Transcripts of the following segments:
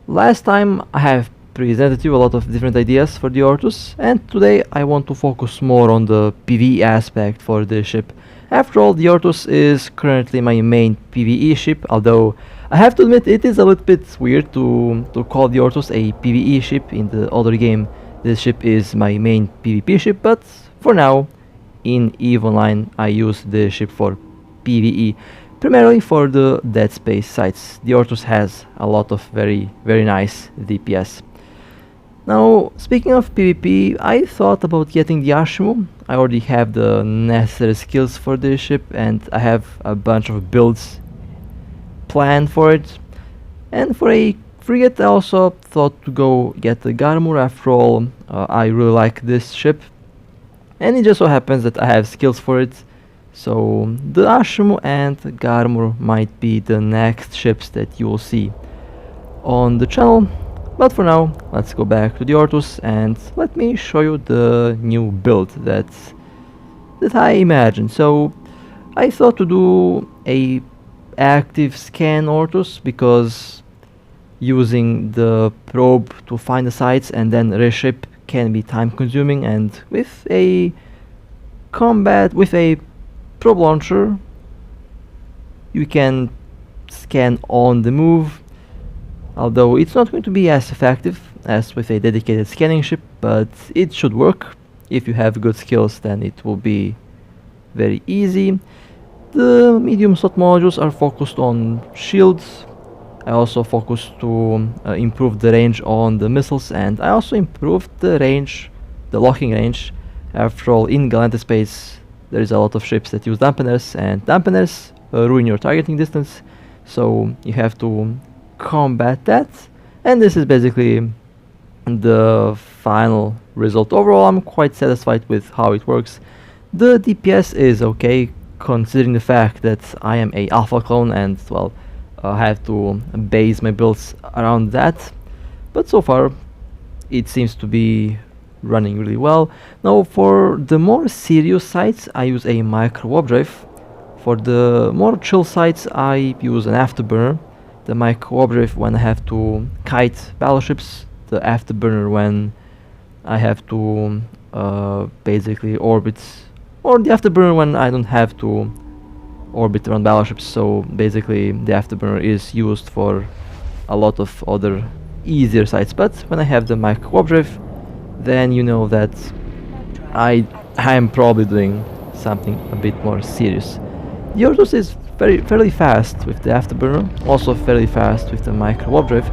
Last time I have presented you a lot of different ideas for the Orthrus, and today I want to focus more on the PvE aspect for the ship. After all, the Orthrus is currently my main PvE ship, although I have to admit it is a little bit weird to call the Orthrus a PvE ship. In the other game this ship is my main PvP ship, but for now in EVE Online I use the ship for PvE, primarily for the dead space sites. The Orthrus has a lot of very nice DPS. Now, speaking of PvP, I thought about getting the Ashimu. I already have the necessary skills for this ship and I have a bunch of builds planned for it. And for a frigate I also thought to go get the Garmur. After all, I really like this ship. And it just so happens that I have skills for it. So the Ashimu and Garmur might be the next ships that you will see on the channel. But for now, let's go back to the Orthrus and let me show you the new build that I imagined. So I thought to do a active scan Orthrus because using the probe to find the sites and then reshape can be time consuming, and with a probe launcher you can scan on the move. Although it's not going to be as effective as with a dedicated scanning ship, but it should work. If you have good skills, then it will be very easy. The medium slot modules are focused on shields. I also focused to improve the range on the missiles, and I also improved the range, the locking range. After all, in Galante space there is a lot of ships that use dampeners, and dampeners ruin your targeting distance, so you have to combat that. And this is basically the final result. Overall, I'm quite satisfied with how it works. The DPS is okay, considering the fact that I am a alpha clone and, well, I have to base my builds around that. But so far, it seems to be running really well. Now, for the more serious sites, I use a micro warp drive. For the more chill sites, I use an afterburner. The micro warp drive when I have to kite battleships, the afterburner when I have to basically orbit, or the afterburner when I don't have to orbit around battleships. So basically the afterburner is used for a lot of other easier sites, but when I have the micro warp drive, then you know that I am probably doing something a bit more serious. The Orthrus is fairly fast with the afterburner, also fairly fast with the micro warp drive.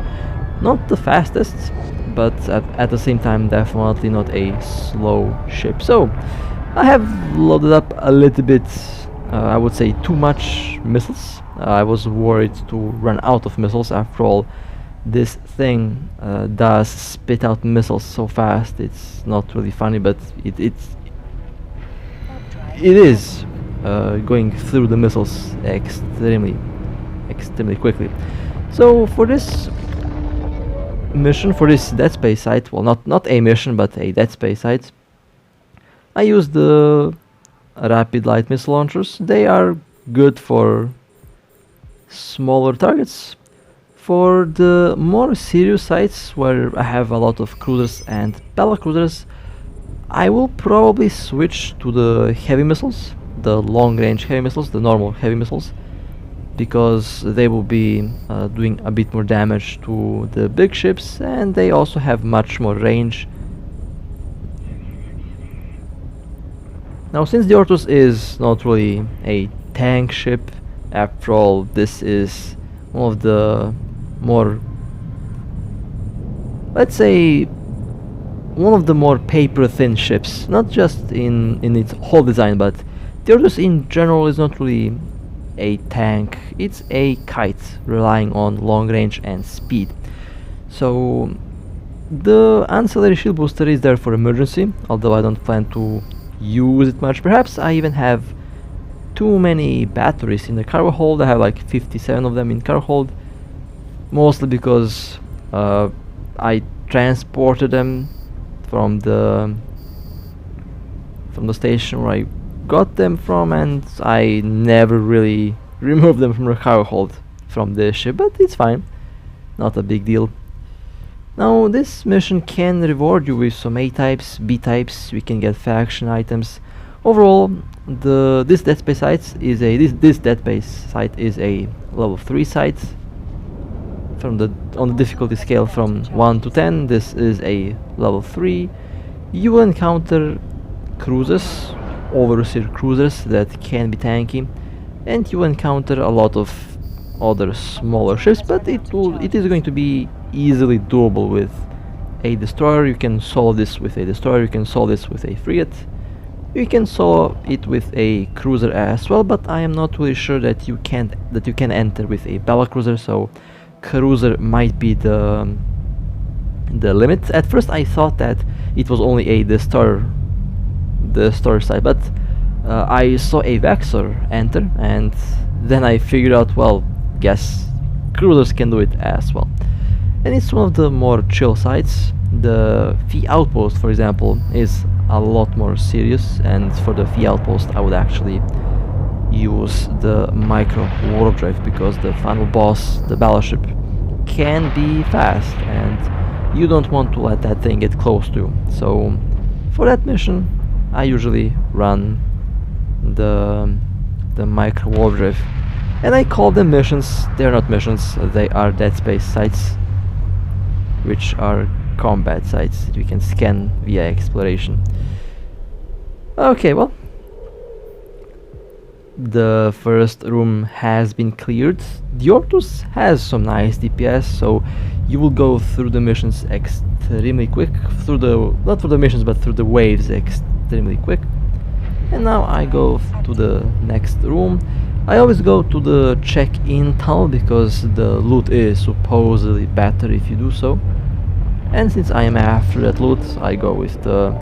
Not the fastest, but at the same time definitely not a slow ship. So I have loaded up a little bit, I would say too much missiles. I was worried to run out of missiles. After all, this thing does spit out missiles so fast. It's not really funny, but it is going through the missiles extremely quickly. So for this mission, for this dead space site, well, not a mission but a dead space site, I use the rapid light missile launchers. They are good for smaller targets. For the more serious sites where I have a lot of cruisers and battle cruisers, I will probably switch to the heavy missiles, the long range heavy missiles, the normal heavy missiles, because they will be doing a bit more damage to the big ships, and they also have much more range. Now, since the Orthrus is not really a tank ship, after all this is one of the more, let's say, one of the more paper thin ships, not just in its whole design, but the Orthrus in general is not really a tank. It's a kite relying on long range and speed. So the ancillary shield booster is there for emergency, although I don't plan to use it much. Perhaps I even have too many batteries in the cargo hold. I have like 57 of them in cargo hold, mostly because I transported them from the station where I got them from, and I never really removed them from the cargo hold from the ship, but it's fine, not a big deal. Now this mission can reward you with some A types, B types, we can get faction items. Overall, this dead space site is a level 3 site. On the difficulty scale from 1 to 10, this is a level 3. You will encounter cruisers, overseer cruisers that can be tanky, and you will encounter a lot of other smaller ships, but it is going to be easily doable with a destroyer. You can solve this with a destroyer, you can solve this with a frigate, you can solve it with a cruiser as well, but I am not really sure that you can enter with a battle cruiser, so cruiser might be the limit. At first I thought that it was only a destroyer side, but I saw a Vexor enter, and then I figured out, well, guess cruisers can do it as well. And it's one of the more chill sites. The Fee Outpost, for example, is a lot more serious, and for the Fee Outpost I would actually use the micro warp drive, because the final boss, the battleship, can be fast and you don't want to let that thing get close to you. So for that mission I usually run the micro warp drive, and I call them missions. They're not missions, they are dead space sites, which are combat sites that we can scan via exploration. Okay, well, the first room has been cleared. The Orthrus has some nice DPS, so you will go through the missions extremely quick, not through the missions but through the waves extremely quick. And now I go to the next room. I always go to the check-in tunnel because the loot is supposedly better if you do so, and since I am after that loot I go with the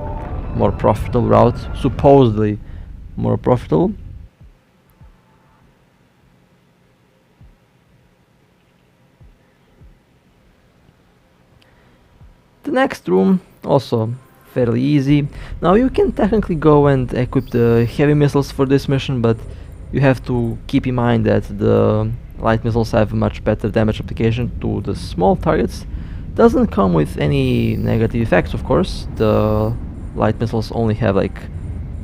more profitable route, supposedly more profitable. The next room, also fairly easy. Now you can technically go and equip the heavy missiles for this mission, but you have to keep in mind that the light missiles have much better damage application to the small targets. Doesn't come with any negative effects, of course. The light missiles only have like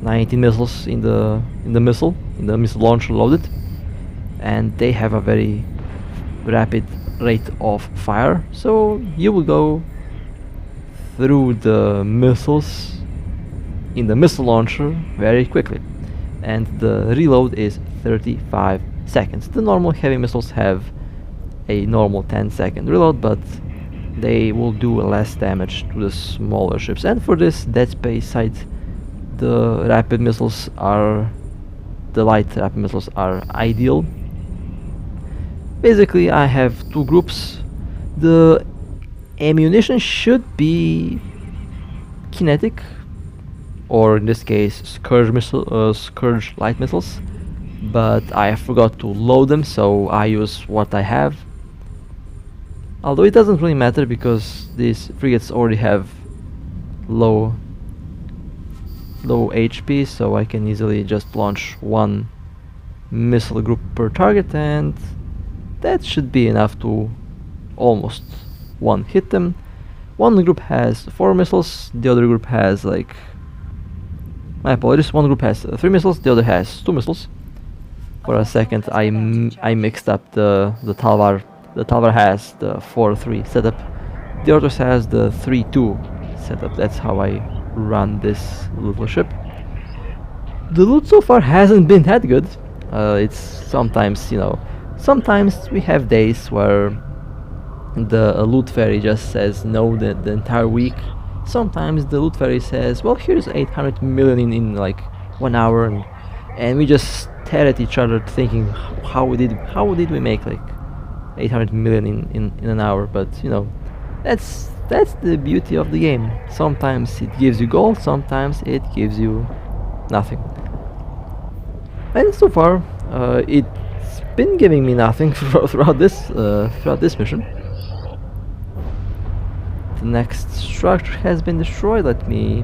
19 missiles in the missile launcher loaded, and they have a very rapid rate of fire, so you will go through the missiles in the missile launcher very quickly, and the reload is 35 seconds. The normal heavy missiles have a normal 10-second reload, but they will do less damage to the smaller ships. And for this dead space site, the light rapid missiles are ideal. Basically I have two groups. The ammunition should be kinetic, or in this case Scourge light missiles, but I forgot to load them, so I use what I have. Although it doesn't really matter because these frigates already have low HP, so I can easily just launch one missile group per target, and that should be enough to almost one hit them. One group has 4 missiles, the other group has like, my apologies, one group has 3 missiles, the other has 2 missiles. For a second I mixed up the Talvar. The Talvar has the 4-3 setup, the Orthrus has the 3-2 setup. That's how I run this little ship. The loot so far hasn't been that good. It's sometimes, sometimes we have days where the loot fairy just says no the entire week. Sometimes the loot fairy says, well, here's 800 million in like 1 hour, and we just stare at each other thinking how did we make like 800 million in an hour. But that's the beauty of the game. Sometimes it gives you gold, sometimes it gives you nothing. And so far it's been giving me nothing throughout this mission. The next structure has been destroyed. Let me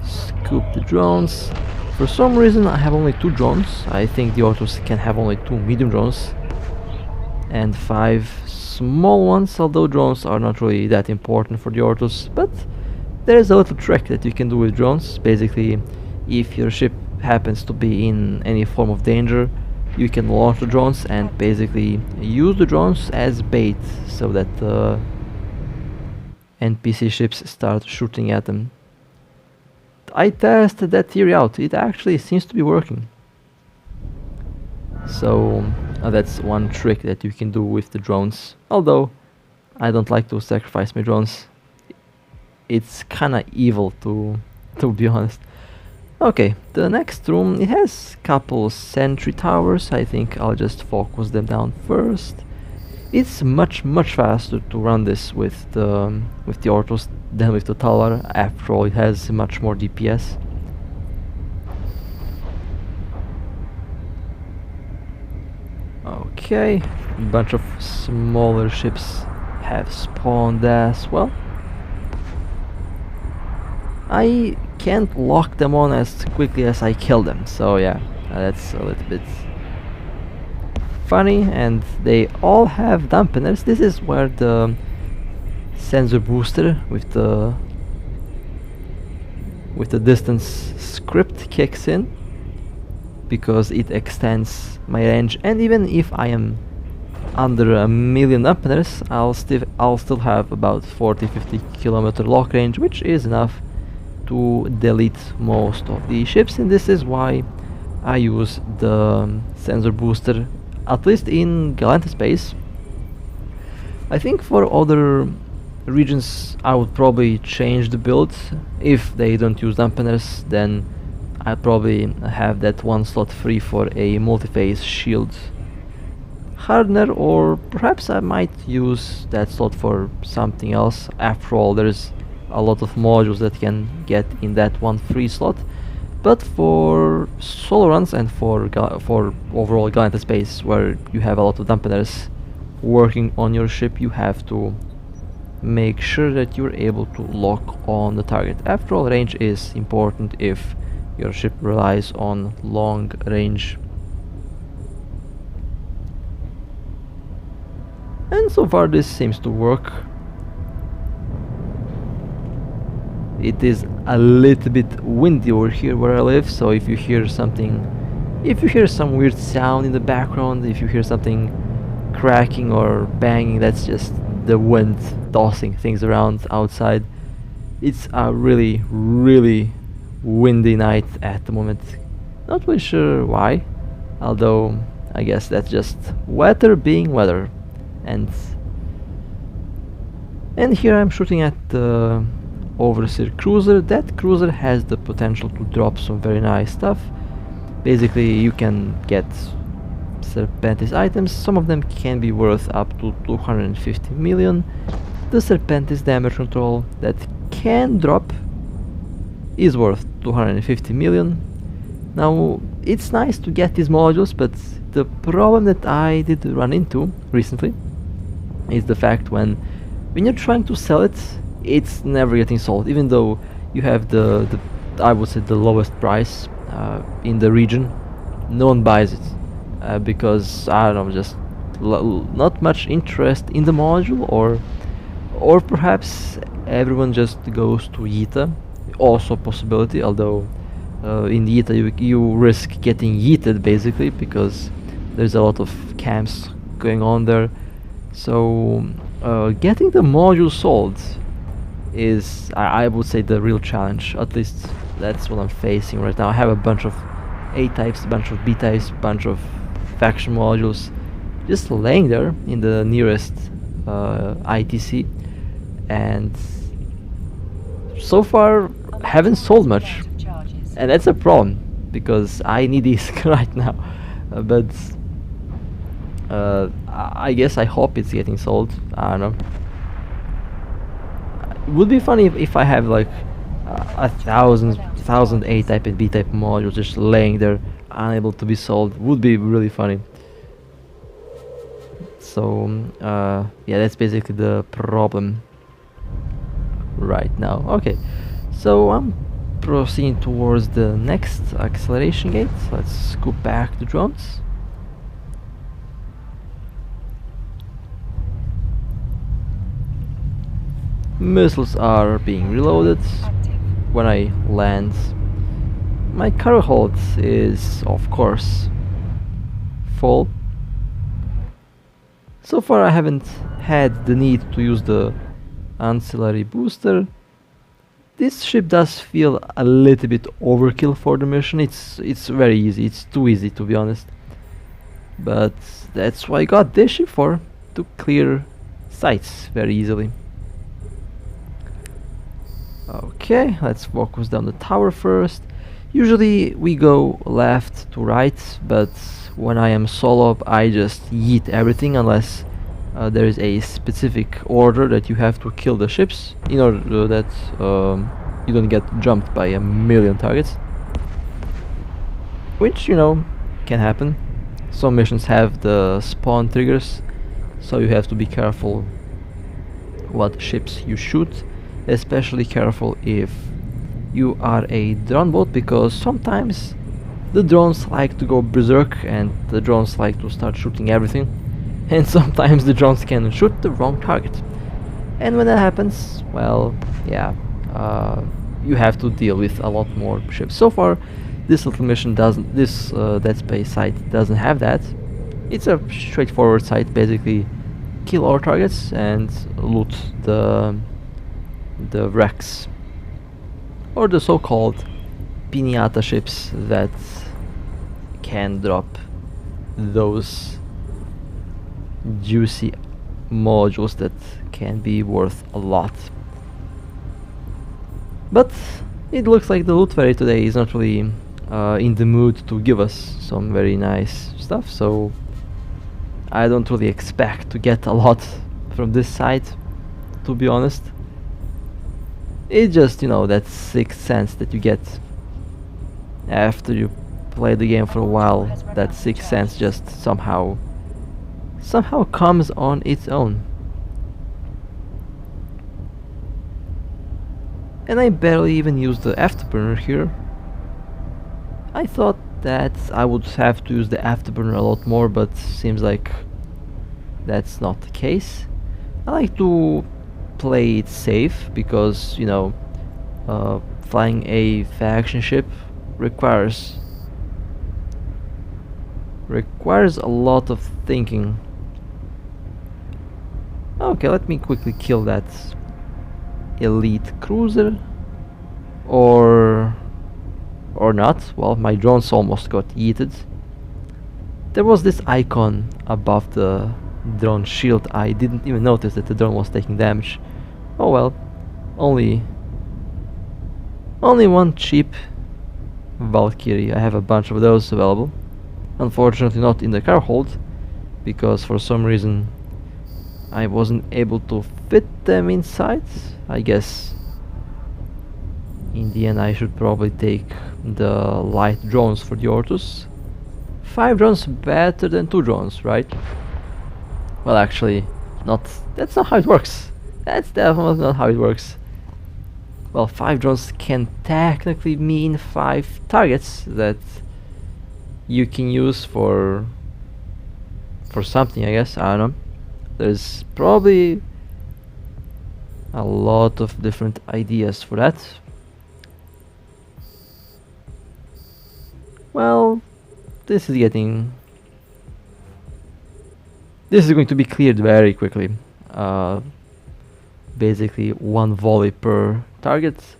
scoop the drones. For some reason I have only 2 drones. I think the Orthrus can have only 2 medium drones and 5 small ones, although drones are not really that important for the Orthrus, but there is a little trick that you can do with drones. Basically, if your ship happens to be in any form of danger, you can launch the drones and basically use the drones as bait so that NPC ships start shooting at them. I tested that theory out, it actually seems to be working. So that's one trick that you can do with the drones, although I don't like to sacrifice my drones. It's kinda evil to be honest. Okay, the next room, it has couple sentry towers. I think I'll just focus them down first. It's much faster to run this with the Orthrus than with the Talwar. After all, it has much more DPS. Okay, a bunch of smaller ships have spawned as well. I can't lock them on as quickly as I kill them, so yeah, that's a little bit funny. And they all have dampeners. This is where the sensor booster with the distance script kicks in, because it extends my range, and even if I am under 1,000,000 dampeners, I'll still have about 40-50 kilometer lock range, which is enough to delete most of the ships. And this is why I use the sensor booster, at least in Galactic space. I think for other regions I would probably change the build. If they don't use dampeners, then I'd probably have that one slot free for a multi-phase shield hardener, or perhaps I might use that slot for something else. After all, there's a lot of modules that can get in that one free slot. But for solo runs and for overall Galactic space, where you have a lot of dampeners working on your ship, you have to make sure that you're able to lock on the target. After all, range is important if your ship relies on long range. And so far this seems to work. It is a little bit windy over here where I live, so if you hear some weird sound in the background, if you hear something cracking or banging, that's just the wind tossing things around outside. It's a really windy night at the moment. Not really sure why, although I guess that's just weather being weather. And here I'm shooting at the Overseer cruiser. That cruiser has the potential to drop some very nice stuff. Basically, you can get Serpentis items. Some of them can be worth up to 250 million. The Serpentis damage control that can drop is worth 250 million. Now, it's nice to get these modules, but the problem that I did run into recently is the fact when you're trying to sell it, it's never getting sold, even though you have the I would say the lowest price in the region. No one buys it because I don't know, just not much interest in the module, or perhaps everyone just goes to Yeta. Also a possibility, although in Yeta you risk getting yeeted basically, because there's a lot of camps going on there. So getting the module sold is, I would say, the real challenge. At least that's what I'm facing right now. I have a bunch of A types, a bunch of B types, a bunch of faction modules just laying there in the nearest ITC, and so far haven't sold much, and that's a problem because I need these right now. But I guess I hope it's getting sold. I don't know. It would be funny if I have like 1,000 A type and B type modules just laying there unable to be sold. Would be really funny. So yeah, that's basically the problem right now. Okay, so I'm proceeding towards the next acceleration gate. Let's scoop back the drones. Missiles are being reloaded. When I land, my cargo hold is of course full. So far I haven't had the need to use the ancillary booster. This ship does feel a little bit overkill for the mission. It's very easy, it's too easy to be honest. But that's what I got this ship for, to clear sites very easily. Okay, let's focus down the tower first. Usually we go left to right, but when I am solo I just yeet everything unless there is a specific order that you have to kill the ships in order that you don't get jumped by a million targets. Which, you know, can happen. Some missions have the spawn triggers, so you have to be careful what ships you shoot. Especially careful if you are a drone bot, because sometimes the drones like to go berserk and the drones like to start shooting everything, and sometimes the drones can shoot the wrong target. And when that happens, well, yeah, you have to deal with a lot more ships. So far, this little mission doesn't, this Dead Space site doesn't have that. It's a straightforward site, basically kill all targets and loot the wrecks, or the so-called pinata ships that can drop those juicy modules that can be worth a lot. But it looks like the loot fairy today is not really in the mood to give us some very nice stuff, so I don't really expect to get a lot from this site, to be honest. It's just, you know, that sixth sense that you get after you play the game for a while. That sixth sense just somehow comes on its own. And I barely even used the afterburner here. I thought that I would have to use the afterburner a lot more, but seems like that's not the case. I like to play it safe because, you know, flying a faction ship requires a lot of thinking. Okay, let me quickly kill that elite cruiser, or not. Well, my drones almost got yeeted. There was this icon above the drone shield. I didn't even notice that the drone was taking damage. Oh well, only one cheap Valkyrie. I have a bunch of those available. Unfortunately not in the car hold, because for some reason I wasn't able to fit them inside. I guess in the end I should probably take the light drones for the Orthrus. 5 drones better than 2 drones, right? Well, actually, that's not how it works. That's definitely not how it works. Well, 5 drones can technically mean 5 targets that you can use for something, I guess. I don't know. There's probably a lot of different ideas for that. Well, this is going to be cleared very quickly. Basically 1 volley per target.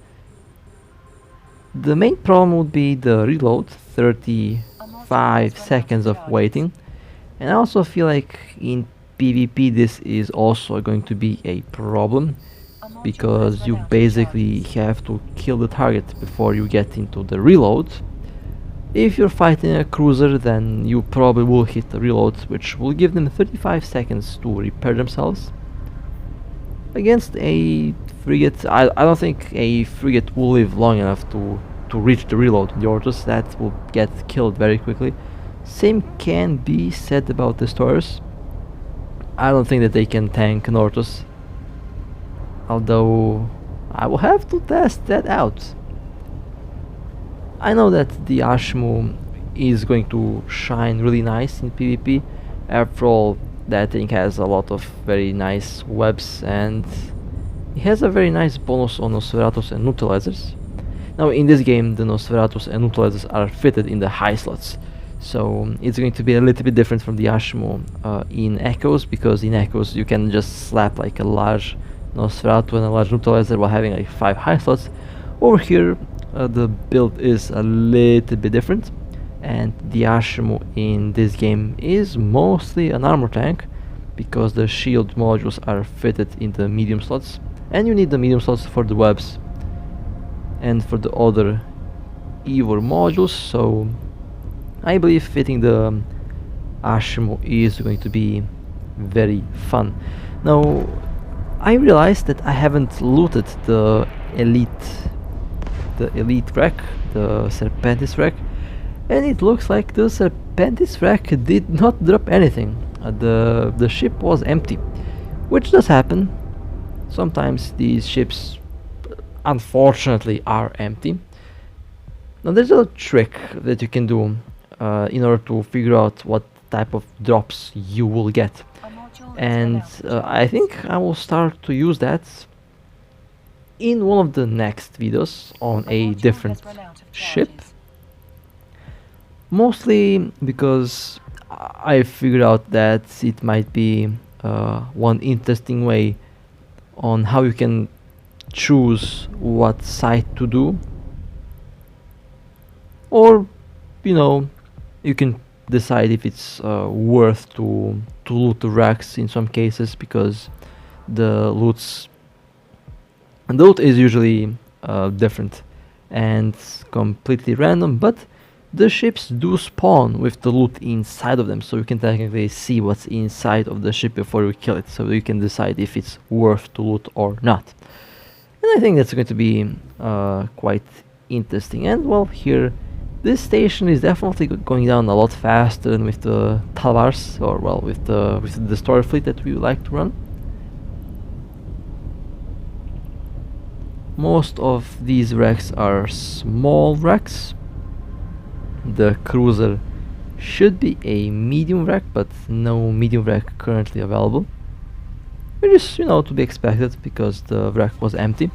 The main problem would be the reload, 35 seconds of waiting. And I also feel like in PvP this is also going to be a problem, because you basically have to kill the target before you get into the reload. If you're fighting a cruiser, then you probably will hit the reload, which will give them 35 seconds to repair themselves. Against a frigate, I don't think a frigate will live long enough to reach the reload in the Orthrus. That will get killed very quickly. Same can be said about destroyers. I don't think that they can tank an Orthrus, although I will have to test that out. I know that the Ashmu is going to shine really nice in PvP. After all, that thing has a lot of very nice webs, and It has a very nice bonus on Nosferatus and Neutralizers. Now in this game the Nosferatus and Neutralizers are fitted in the high slots, so it's going to be a little bit different from the Ashimo in Echoes, because in Echoes you can just slap like a large Nosferatu and a large Neutralizer while having like 5 high slots. Over here the build is a little bit different, and the Ashimo in this game is mostly an armor tank, because the shield modules are fitted in the medium slots, and you need the medium slots for the webs and for the other Eivor modules, so I believe fitting the Ashimo is going to be very fun. Now I realized that I haven't looted the elite wreck, the Serpentis wreck, and it looks like the Serpentis wreck did not drop anything. The ship was empty, which does happen. Sometimes these ships unfortunately are empty. Now there's a trick that you can do in order to figure out what type of drops you will get, and I think I will start to use that in one of the next videos on a different ship, mostly because I figured out that it might be one interesting way on how you can choose what site to do, or you know, you can decide if it's worth to loot the wrecks in some cases, because the loot is usually different and completely random, but the ships do spawn with the loot inside of them, so you can technically see what's inside of the ship before you kill it, so you can decide if it's worth to loot or not. And I think that's going to be quite interesting. And well, here this station is definitely going down a lot faster than with the Talvars, or well, with the destroyer fleet that we like to run. Most of these wrecks are small wrecks. The cruiser should be a medium wreck, but no medium wreck currently available, which is, you know, to be expected because the wreck was empty.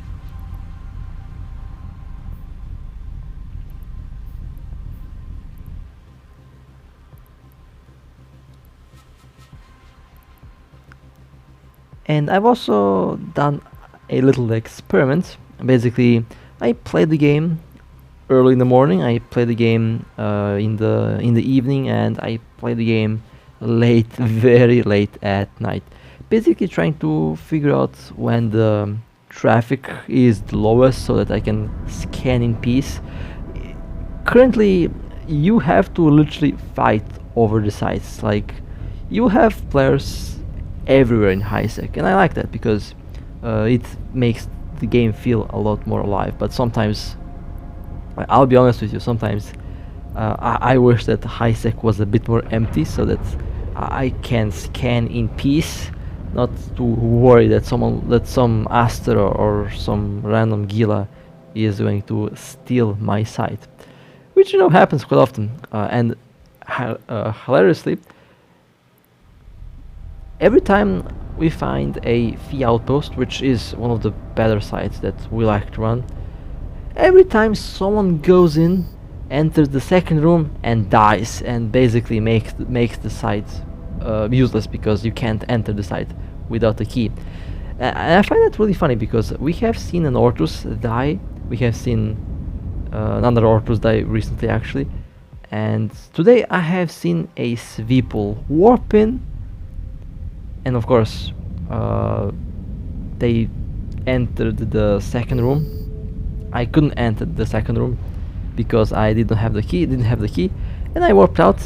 And I've also done a little experiment. Basically, I played the game early in the morning, I played the game in the evening, and I played the game late, very late at night. Basically trying to figure out when the traffic is the lowest so that I can scan in peace. Currently, you have to literally fight over the sites. Like, you have players everywhere in high-sec, and I like that because it makes the game feel a lot more alive. But sometimes, I'll be honest with you, sometimes I wish that high-sec was a bit more empty so that I can scan in peace, not to worry that some Aster or some random Gila is going to steal my site, which, you know, happens quite often. And hilariously, every time we find a Fee outpost, which is one of the better sites that we like to run, every time someone goes in, enters the second room and dies, and basically makes the site useless because you can't enter the site without a key. And I find that really funny because we have seen an Orthrus die, we have seen another Orthrus die recently actually, and today I have seen a Sweeple warp in, and of course they entered the second room. I couldn't enter the second room because I didn't have the key, and I warped out.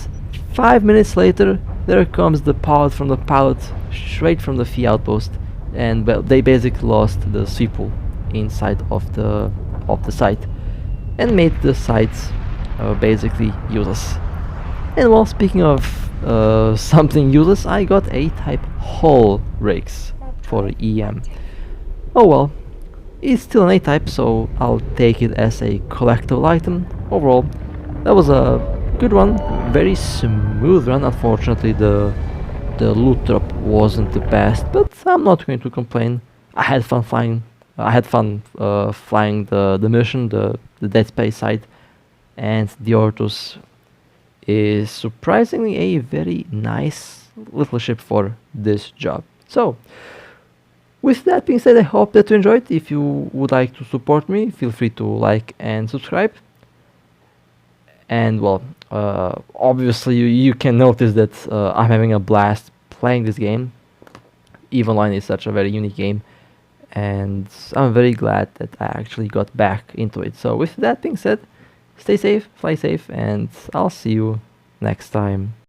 5 minutes later, there comes the pod from the pilot straight from the Fee outpost, and well, they basically lost the Sweeple inside of the site and made the site basically useless. And well, speaking of something useless, I got a type hull rakes for EM. Oh well, it's still an A-type, so I'll take it as a collectible item. Overall, that was a good run, very smooth run. Unfortunately, the loot drop wasn't the best, but I'm not going to complain. I had fun flying. I had fun flying the mission, the Dead Space side, and the Orthrus is surprisingly a very nice little ship for this job. So, with that being said, I hope that you enjoyed. If you would like to support me, feel free to like and subscribe. And well, obviously you can notice that I'm having a blast playing this game. EVE Online is such a very unique game, and I'm very glad that I actually got back into it. So with that being said, stay safe, fly safe, and I'll see you next time.